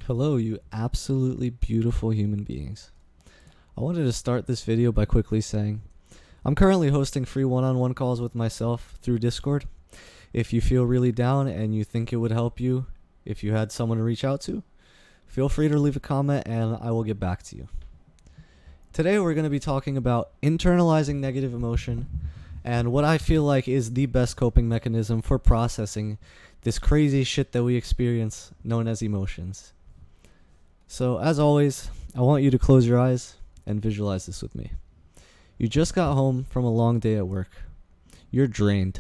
Hello, you absolutely beautiful human beings. I wanted to start this video by quickly saying, I'm currently hosting free one-on-one calls with myself through Discord. If you feel really down and you think it would help you if you had someone to reach out to, feel free to leave a comment and I will get back to you. Today we're going to be talking about internalizing negative emotion and what I feel like is the best coping mechanism for processing this crazy shit that we experience known as emotions. So, as always, I want you to close your eyes and visualize this with me. You just got home from a long day at work. You're drained.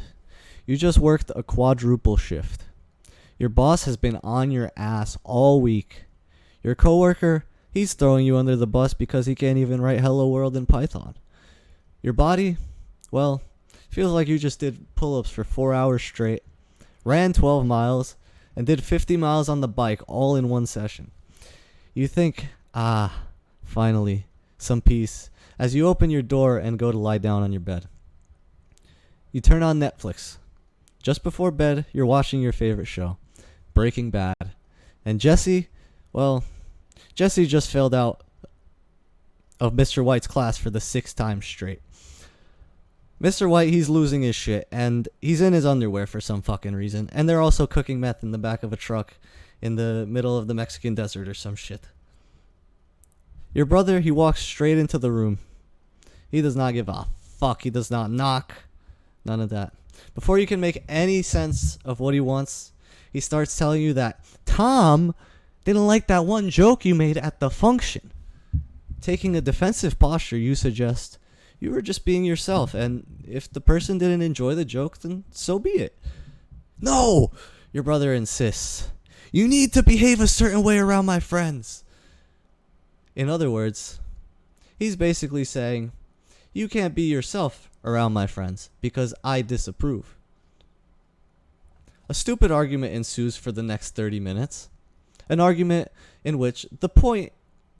You just worked a quadruple shift. Your boss has been on your ass all week. Your coworker, he's throwing you under the bus because he can't even write Hello World in Python. Your body, well, feels like you just did pull-ups for 4 hours straight, ran 12 miles, and did 50 miles on the bike all in one session. You think, finally, some peace, as you open your door and go to lie down on your bed. You turn on Netflix. Just before bed, you're watching your favorite show, Breaking Bad. And Jesse just failed out of Mr. White's class for the 6th time straight. Mr. White, he's losing his shit, and he's in his underwear for some fucking reason, and they're also cooking meth in the back of a truck in the middle of the Mexican desert or some shit. Your brother, he walks straight into the room. He does not give a fuck. He does not knock. None of that. Before you can make any sense of what he wants, he starts telling you that Tom didn't like that one joke you made at the function. Taking a defensive posture, you suggest you were just being yourself, and if the person didn't enjoy the joke, then so be it. No! Your brother insists. You need to behave a certain way around my friends. In other words, he's basically saying, you can't be yourself around my friends because I disapprove. A stupid argument ensues for the next 30 minutes. An argument in which the point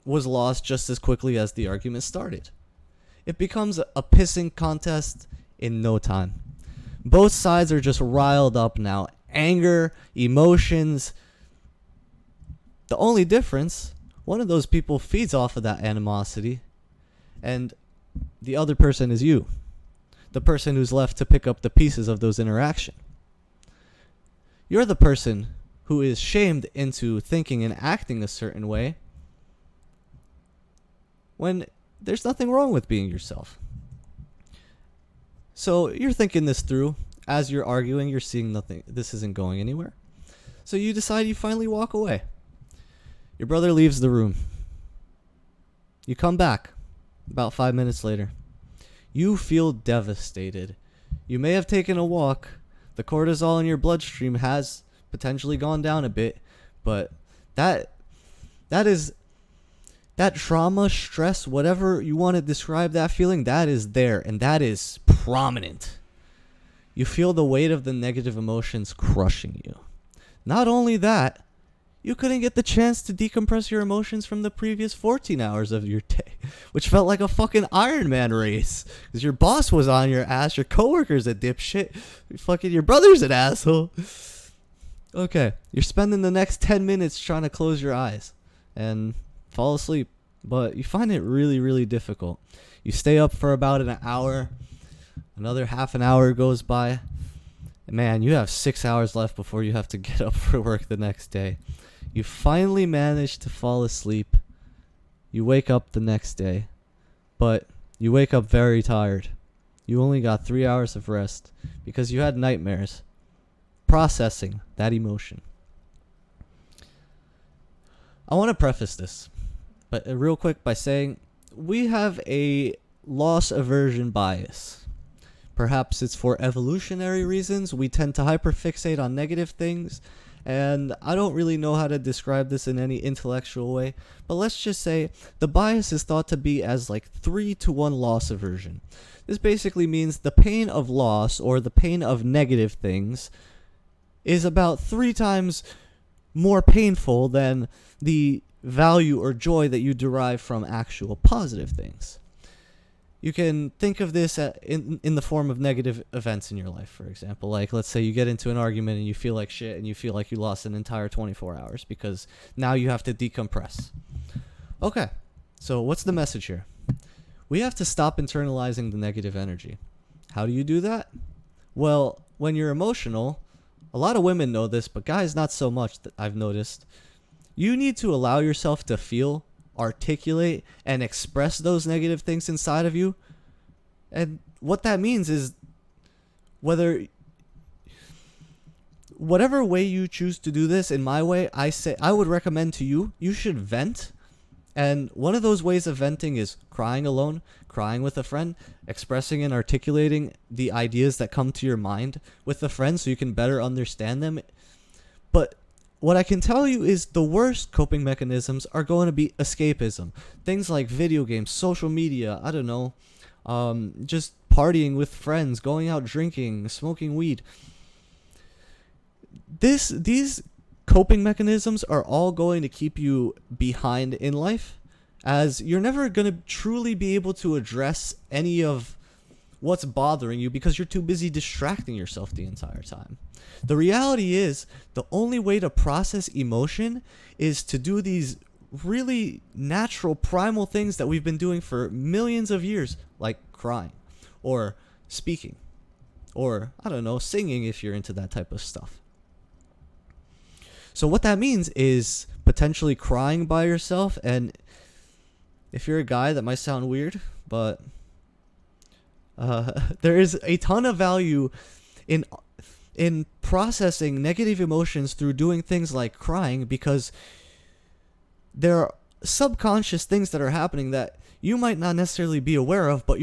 was lost just as quickly as the argument started. It becomes a pissing contest in no time. Both sides are just riled up now. Anger, emotions. The only difference, one of those people feeds off of that animosity, and the other person is you, the person who's left to pick up the pieces of those interactions. You're the person who is shamed into thinking and acting a certain way when there's nothing wrong with being yourself. So you're thinking this through. As you're arguing, you're seeing nothing. This isn't going anywhere. So you decide you finally walk away. Your brother leaves the room. You come back about 5 minutes later. You feel devastated. You may have taken a walk. The cortisol in your bloodstream has potentially gone down a bit, but that trauma, stress, whatever you want to describe that feeling, that is there, and that is prominent. You feel the weight of the negative emotions crushing you. Not only that, you couldn't get the chance to decompress your emotions from the previous 14 hours of your day, which felt like a fucking Iron Man race. Because your boss was on your ass, your coworker's a dipshit, your brother's an asshole. Okay, you're spending the next 10 minutes trying to close your eyes and fall asleep, but you find it really, really difficult. You stay up for about an hour, another half an hour goes by, and man, you have 6 hours left before you have to get up for work the next day. You finally manage to fall asleep. You wake up the next day, but you wake up very tired. You only got 3 hours of rest because you had nightmares processing that emotion. I want to preface this, but real quick by saying we have a loss aversion bias. Perhaps it's for evolutionary reasons. We tend to hyperfixate on negative things, and I don't really know how to describe this in any intellectual way, but let's just say the bias is thought to be as like 3-to-1 loss aversion. This basically means the pain of loss or the pain of negative things is about 3 times more painful than the value or joy that you derive from actual positive things. you can think of this in the form of negative events in your life, for example. Like, let's say you get into an argument and you feel like shit and you feel like you lost an entire 24 hours because now you have to decompress. Okay, so what's the message here? We have to stop internalizing the negative energy. How do you do that? Well, when you're emotional, a lot of women know this, but guys not so much, that I've noticed. You need to allow yourself to feel, articulate, and express those negative things inside of you. And what that means is whatever way you choose to do this, in my way, I would recommend to you, you should vent. And one of those ways of venting is crying alone, crying with a friend, expressing and articulating the ideas that come to your mind with a friend so you can better understand them. But what I can tell you is the worst coping mechanisms are going to be escapism. Things like video games, social media, I don't know, just partying with friends, going out drinking, smoking weed. These coping mechanisms are all going to keep you behind in life, as you're never going to truly be able to address any of what's bothering you because you're too busy distracting yourself the entire time. The reality is, the only way to process emotion is to do these really natural, primal things that we've been doing for millions of years, like crying, or speaking, or, I don't know, singing if you're into that type of stuff. So what that means is potentially crying by yourself, and if you're a guy, that might sound weird, but there is a ton of value in processing negative emotions through doing things like crying, because there are subconscious things that are happening that you might not necessarily be aware of, but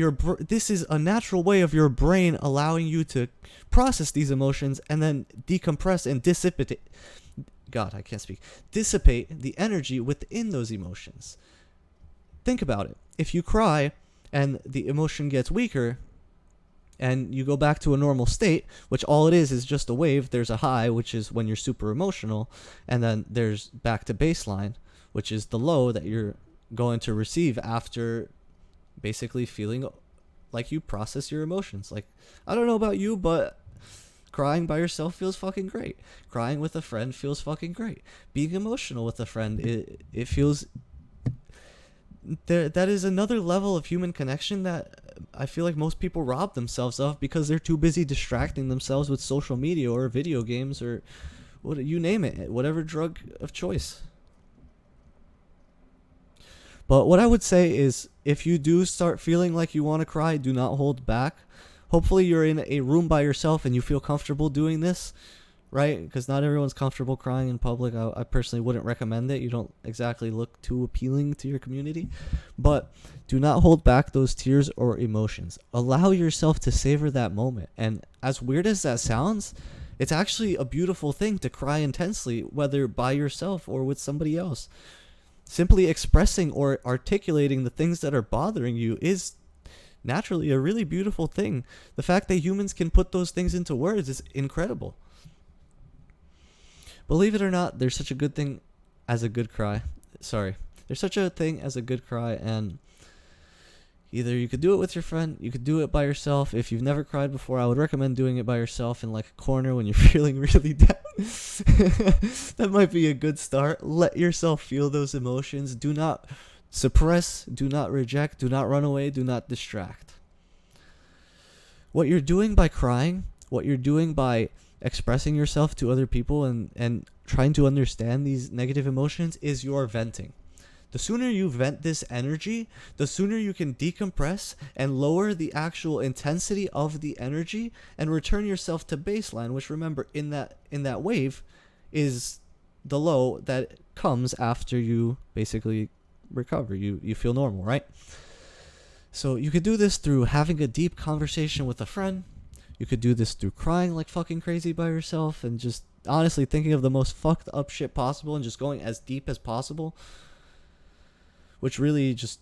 this is a natural way of your brain allowing you to process these emotions and then decompress and dissipate the energy within those emotions. Think about it. If you cry and the emotion gets weaker and you go back to a normal state, which all it is just a wave, there's a high, which is when you're super emotional, and then there's back to baseline, which is the low that you're going to receive after basically feeling like you process your emotions. Like, I don't know about you, but crying by yourself feels fucking great. Crying with a friend feels fucking great. Being emotional with a friend, it feels... that is another level of human connection that I feel like most people rob themselves of because they're too busy distracting themselves with social media or video games or you name it, whatever drug of choice. But what I would say is, if you do start feeling like you want to cry, do not hold back. Hopefully you're in a room by yourself and you feel comfortable doing this, right? Because not everyone's comfortable crying in public. I personally wouldn't recommend it. You don't exactly look too appealing to your community. But do not hold back those tears or emotions. Allow yourself to savor that moment. And as weird as that sounds, it's actually a beautiful thing to cry intensely, whether by yourself or with somebody else. Simply expressing or articulating the things that are bothering you is naturally a really beautiful thing. The fact that humans can put those things into words is incredible. Believe it or not, there's such a good thing as a good cry. There's such a thing as a good cry, and either you could do it with your friend, you could do it by yourself. If you've never cried before, I would recommend doing it by yourself in like a corner when you're feeling really down. That might be a good start. Let yourself feel those emotions. Do not suppress, do not reject, do not run away, do not distract. What you're doing by crying, what you're doing by expressing yourself to other people and trying to understand these negative emotions is your venting. The sooner you vent this energy, the sooner you can decompress and lower the actual intensity of the energy and return yourself to baseline, which, remember, in that wave is the low that comes after you basically recover. You feel normal, right? So you could do this through having a deep conversation with a friend. You could do this through crying like fucking crazy by yourself and just honestly thinking of the most fucked up shit possible and just going as deep as possible, which really just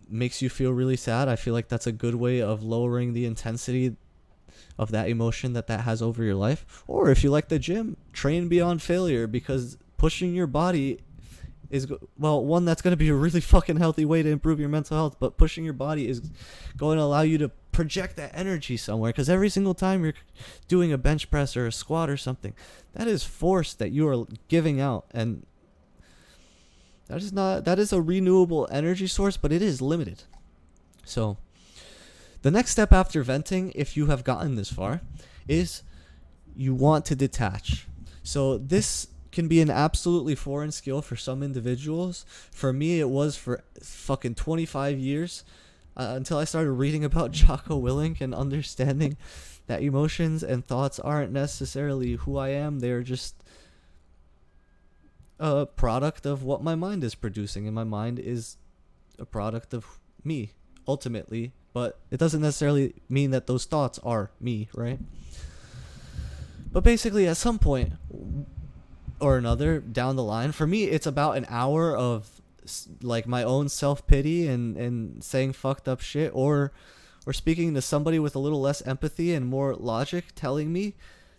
makes you feel really sad. I feel like that's a good way of lowering the intensity of that emotion that has over your life. Or if you like the gym, train beyond failure, because pushing your body well, one, that's going to be a really fucking healthy way to improve your mental health, but pushing your body is going to allow you to project that energy somewhere, because every single time you're doing a bench press or a squat or something, that is force that you are giving out, and that is a renewable energy source, but it is limited. So the next step after venting, if you have gotten this far, is you want to detach. So this can be an absolutely foreign skill for some individuals. For me, it was for fucking 25 years, until I started reading about Jocko Willink and understanding that emotions and thoughts aren't necessarily who I am. They're just a product of what my mind is producing, and my mind is a product of me, ultimately. But it doesn't necessarily mean that those thoughts are me, right? But basically, at some point or another down the line, for me, it's about an hour of like my own self-pity and saying fucked up shit, or speaking to somebody with a little less empathy and more logic, telling me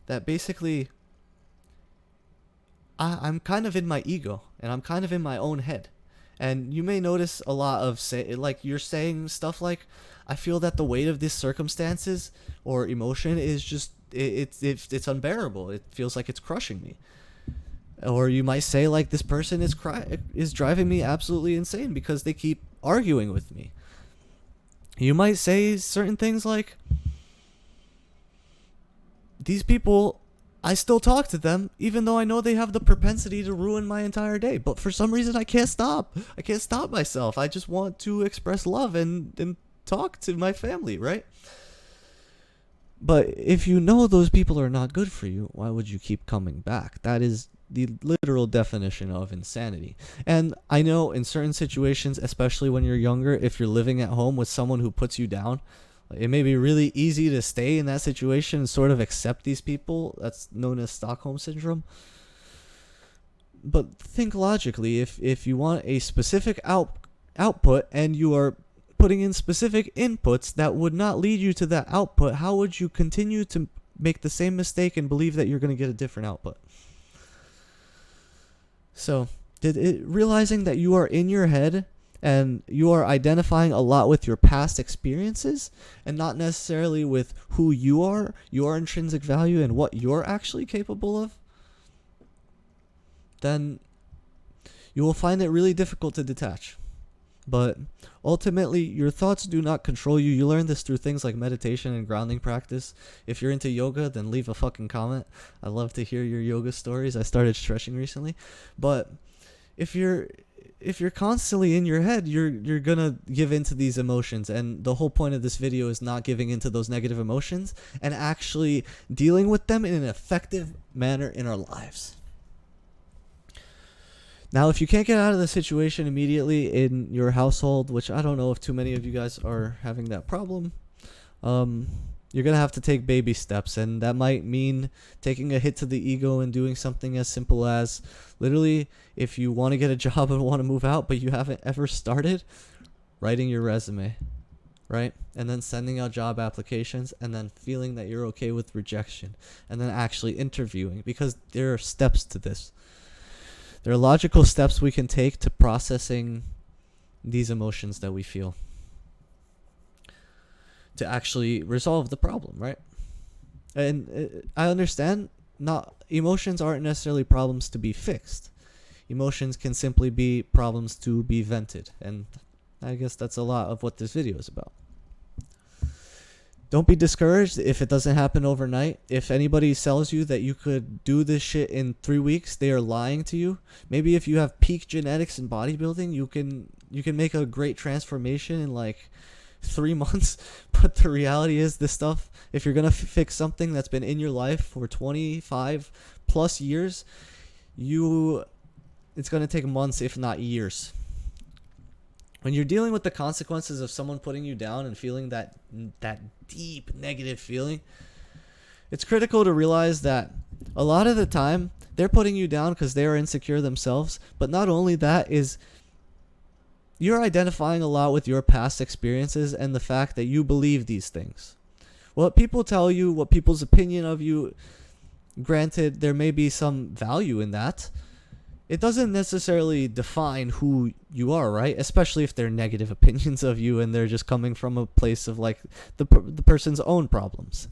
that basically I'm kind of in my ego and I'm kind of in my own head. And you may notice a lot of you're saying stuff like, I feel that the weight of this circumstances or emotion is just it's unbearable. It feels like it's crushing me. Or you might say, like, this person is driving me absolutely insane because they keep arguing with me. You might say certain things like, these people, I still talk to them even though I know they have the propensity to ruin my entire day, but for some reason I can't stop myself. I just want to express love and talk to my family, right? But if you know those people are not good for you, why would you keep coming back? That is the literal definition of insanity. And I know in certain situations, especially when you're younger, if you're living at home with someone who puts you down, it may be really easy to stay in that situation and sort of accept these people. That's known as Stockholm Syndrome. But think logically, if you want a specific output and you are putting in specific inputs that would not lead you to that output, how would you continue to make the same mistake and believe that you're going to get a different output? So, realizing that you are in your head and you are identifying a lot with your past experiences and not necessarily with who you are, your intrinsic value, and what you're actually capable of, then you will find it really difficult to detach. But ultimately, your thoughts do not control you. You learn this through things like meditation and grounding practice. If you're into yoga, then leave a fucking comment. I'd love to hear your yoga stories. I started stretching recently. But if you're constantly in your head, you're gonna give into these emotions. And the whole point of this video is not giving into those negative emotions and actually dealing with them in an effective manner in our lives. Now, if you can't get out of the situation immediately in your household, which I don't know if too many of you guys are having that problem, you're going to have to take baby steps. And that might mean taking a hit to the ego and doing something as simple as, literally, if you want to get a job and want to move out, but you haven't ever started, writing your resume, right? And then sending out job applications, and then feeling that you're okay with rejection, and then actually interviewing, because there are steps to this. There are logical steps we can take to processing these emotions that we feel to actually resolve the problem, right? And I understand emotions aren't necessarily problems to be fixed. Emotions can simply be problems to be vented. And I guess that's a lot of what this video is about. Don't be discouraged if it doesn't happen overnight. If anybody sells you that you could do this shit in 3 weeks, they are lying to you. Maybe if you have peak genetics in bodybuilding, you can make a great transformation in like 3 months. But the reality is, this stuff, if you're gonna fix something that's been in your life for 25 plus years, it's gonna take months, if not years. When you're dealing with the consequences of someone putting you down and feeling that deep negative feeling, it's critical to realize that a lot of the time they're putting you down because they are insecure themselves. But not only that, is you're identifying a lot with your past experiences and the fact that you believe these things. What people tell you, what people's opinion of you, granted, there may be some value in that. it doesn't necessarily define who you are, right? Especially if they're negative opinions of you and they're just coming from a place of like the person's own problems.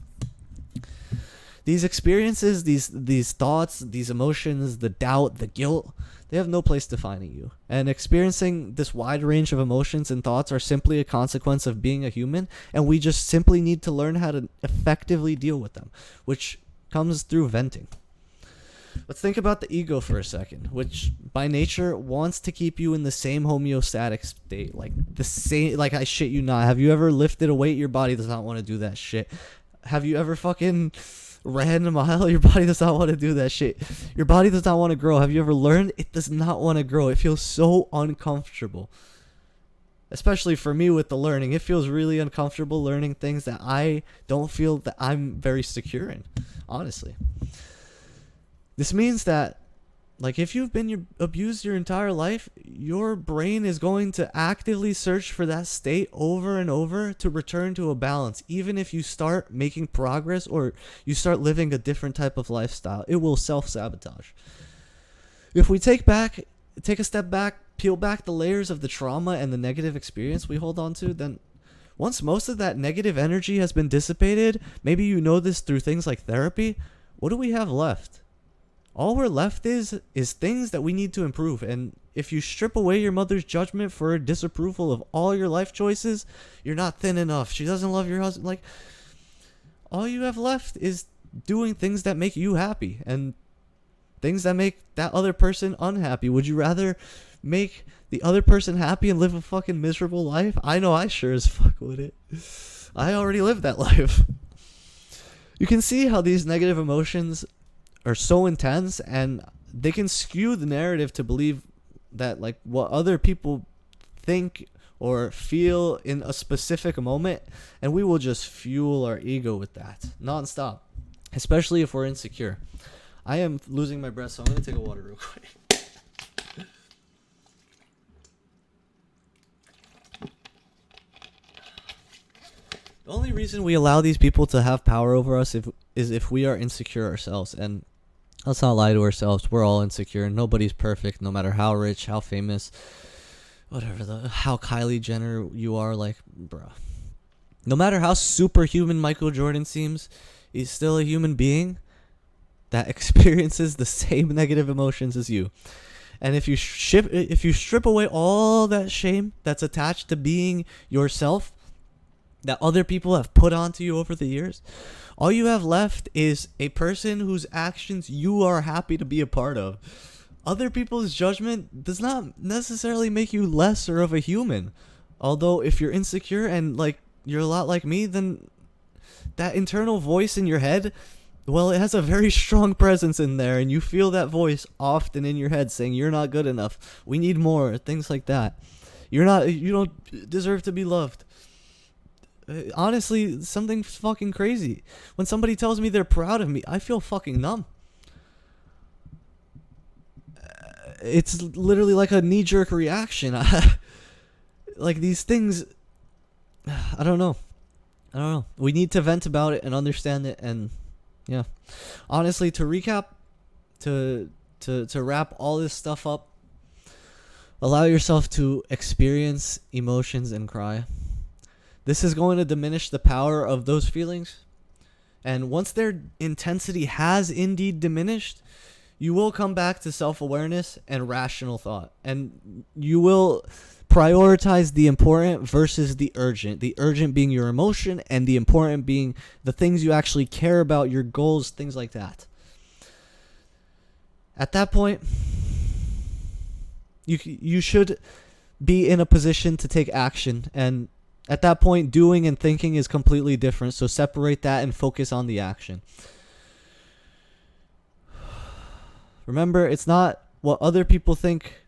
These experiences, these thoughts, these emotions, the doubt, the guilt, they have no place defining you. And experiencing this wide range of emotions and thoughts are simply a consequence of being a human, and we just simply need to learn how to effectively deal with them, which comes through venting. Let's think about the ego for a second, which by nature wants to keep you in the same homeostatic state, like the same, like I shit you not. Have you ever lifted a weight? Your body does not want to do that shit. Have you ever fucking ran a mile? Your body does not want to do that shit. Your body does not want to grow. Have you ever learned? It does not want to grow. It feels so uncomfortable. Especially for me with the learning. It feels really uncomfortable learning things that I don't feel that I'm very secure in, honestly. This means that, like, if you've been abused your entire life, your brain is going to actively search for that state over and over to return to a balance. Even if you start making progress or you start living a different type of lifestyle, it will self-sabotage. If we take a step back, peel back the layers of the trauma and the negative experience we hold on to, then once most of that negative energy has been dissipated, maybe you know this through things like therapy, what do we have left? All we're left is things that we need to improve. And if you strip away your mother's judgment for her disapproval of all your life choices, you're not thin enough. She doesn't love your husband. Like, all you have left is doing things that make you happy and things that make that other person unhappy. Would you rather make the other person happy and live a fucking miserable life? I know I sure as fuck would it. I already lived that life. You can see how these negative emotions are so intense, and they can skew the narrative to believe that, like, what other people think or feel in a specific moment, and we will just fuel our ego with that nonstop, especially if we're insecure. I am losing my breath, so I'm gonna take a water real quick. The only reason we allow these people to have power over us is if we are insecure ourselves. And let's not lie to ourselves. We're all insecure. Nobody's perfect, no matter how rich, how famous, whatever, how Kylie Jenner you are. Like, bruh. No matter how superhuman Michael Jordan seems, he's still a human being that experiences the same negative emotions as you. And if you strip away all that shame that's attached to being yourself, that other people have put onto you over the years, all you have left is a person whose actions you are happy to be a part of. Other people's judgment does not necessarily make you lesser of a human. Although if you're insecure and like you're a lot like me, then that internal voice in your head, well, it has a very strong presence in there, and you feel that voice often in your head saying you're not good enough, we need more, things like that. You don't deserve to be loved. Honestly, something fucking crazy. When somebody tells me they're proud of me, I feel fucking numb. It's literally like a knee-jerk reaction. Like, these things, I don't know. We need to vent about it and understand it. And yeah, honestly, to recap, to wrap all this stuff up, allow yourself to experience emotions and cry. This is going to diminish the power of those feelings. And once their intensity has indeed diminished, you will come back to self-awareness and rational thought. And you will prioritize the important versus the urgent. The urgent being your emotion, and the important being the things you actually care about, your goals, things like that. At that point, you should be in a position to take action. And at that point, doing and thinking is completely different. So separate that and focus on the action. Remember, it's not what other people think,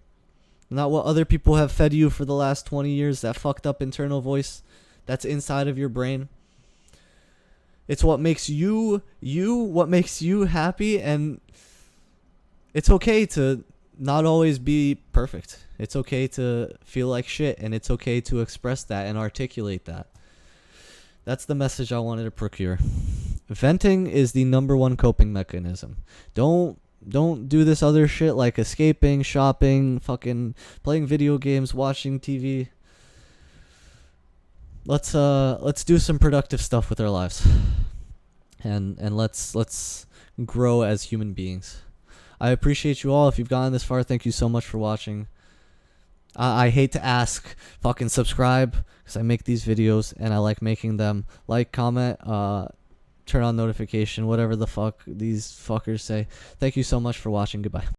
not what other people have fed you for the last 20 years, that fucked up internal voice that's inside of your brain. It's what makes you, what makes you happy, and it's okay to not always be perfect. It's okay to feel like shit, and it's okay to express that and articulate that. That's the message I wanted to procure. Venting is the number one coping mechanism. Don't Don't do this other shit like escaping, shopping, fucking playing video games, watching TV. Let's do some productive stuff with our lives. And let's grow as human beings. I appreciate you all. If you've gotten this far, thank you so much for watching. I hate to ask, fucking subscribe, because I make these videos and I like making them. Like, comment, turn on notification, whatever the fuck these fuckers say. Thank you so much for watching. Goodbye.